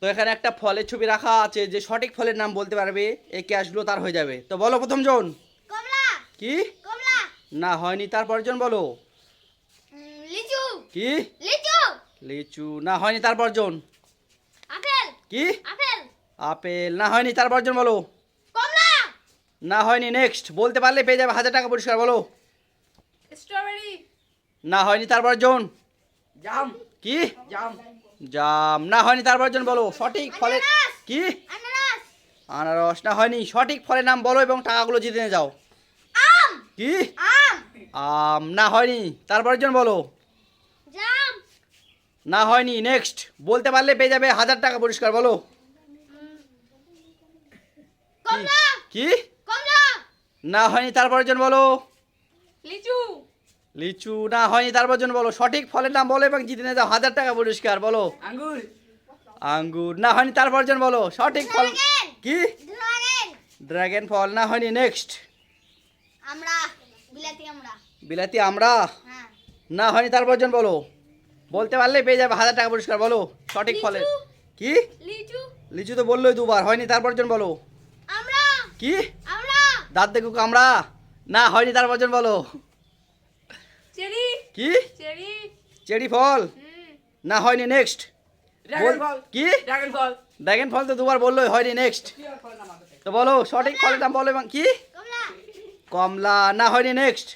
তো এখানে একটা ফলের ছবি রাখা আছে, যে সঠিক ফলের নাম বলতে পারবে এই ক্যাশগুলো তার হয়ে যাবে। তো বলো প্রথম জন। কমলা। কি? কমলা। না হয়নি, তারপর জন বলো। লিচু। কি? লিচু। লিচু না হয়নি, তারপর জন। আপেল। কি? আপেল। আপেল না হয়নি, তারপর জন বলো। কমলা। না হয়নি, নেক্সট। বলতে পারলে পেয়ে যাবে 1000 টাকা পুরস্কার, বলো। স্ট্রবেরি। না হয়নি, তারপর জন। জাম। কি? জাম। জাম না হয়নি, তারপর জন বলো সঠিক ফলের। আনারস। কি? আনারস। আনারস না হয়নি, সঠিক ফলের নাম বলো এবং টাকাগুলো জিতে নিয়ে যাও। আম। কি? আম। আম না হয়নি, তারপর জন বলো। জাম। না হয়নি, নেক্সট। বলতে পারলে পেয়ে যাবে 1000 টাকা পুরস্কার, বলো। কমলা। কি? কমলা। না হয়নি, তারপর জন বলো। লিচু। লিচু না হয়নি, তারপর জন বলো সঠিক ফলের নাম বলো এবং জিতে নিয়ে যাও 1000 টাকা পুরস্কার, বলো। আঙ্গুর। আঙ্গুর না হয়নি, তারপর জন বলো সঠিক ফল। ড্রাগন। কি? ড্রাগন। ড্রাগন ফল না হয়নি, নেক্সট। আমরা। বিলাতি আমরা। বিলাতি আমরা হ্যাঁ। না হয়নি, তারপর জন বলো। বলতে পারলে পেয়ে যাবে 1000 টাকা পুরস্কার, বলো সঠিক লিচু। ফলের। কি? লিচু। লিচু তো বললোই দুবার, হয়নি, তারপর জন বলো। আমরা। কি? আমরা। দাঁত দেখুক আমরা না হয়নি, তারপর জন বলো। চেরি। কি? চেরি। চেরি ফল না হয়নি, নেক্সট। ড্রাগন ফল। কি? ড্রাগন ফল। ড্রাগন ফল তো দুবার বললোই, হয়নি, নেক্সট। তো বলো সঠিক ফলের নাম বলো এবং কি? কমলা। কমলা না হয়নি, নেক্সট।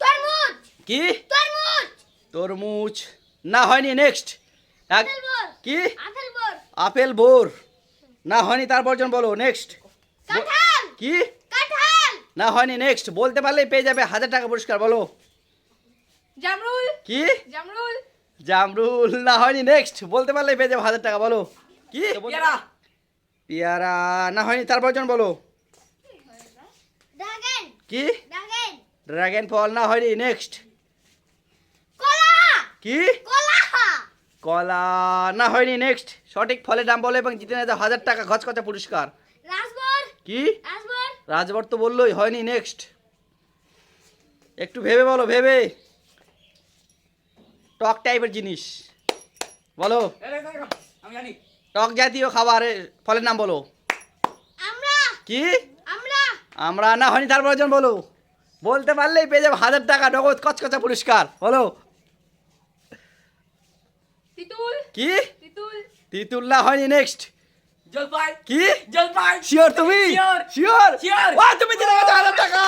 তরমুজ। কি? তরমুজ। তরমুজ না হয়নি, নেক্সট। আপেল বোর। কি? আপেল বোর। আপেল বোর না হয়নি, তারপর জন বলো, নেক্সট। কাঁঠাল। কি? কাঁঠাল। না হয়নি, নেক্সট। বলতে পারলেই পেয়ে যাবে 1000 টাকা পুরস্কার, বলো। জামরুল। কি? জামরুল। জামরুল না হয়নি, নেক্সট। বলতে পারলেই পেয়ে যাবে 1000 টাকা, বলো। কি? পেয়ারা। পেয়ারা না হয়নি, তারপর জন বলো। ড্রাগন। কি? ড্রাগন। ড্রাগন ফল না হয়নি, নেক্সট। কলা। কি? কলা। কলা না হয়নি, নেক্সট। সঠিক ফলের নাম বলো এবং জিতে নিয়ে যাও 1000 টাকা ঘচকচা পুরস্কার। রাজবর। কি? রাজবর। রাজবর তো বললোই, হয়নি, নেক্সট। একটু ভেবে বলো, ভেবে। টক টাইপের জিনিস বলো। আমি জানি। টক জাতীয় খাবারের ফলের নাম বলো। আমরা। কি? আমরা। আমরা না হয়নি, তারপর জন বলো। বলতে পারলেই পেয়ে যাবে 1000 টাকা নগদ কচকচা পুরস্কার, বলো। তিতুল। কি? তিতুল। তিতুল না হয়নি, নেক্সট। জলপাই। কি? জলপাই। শিওর তুমি? Sure. শিওর? Sure. তুমি জিতে গেছো 1000 টাকা।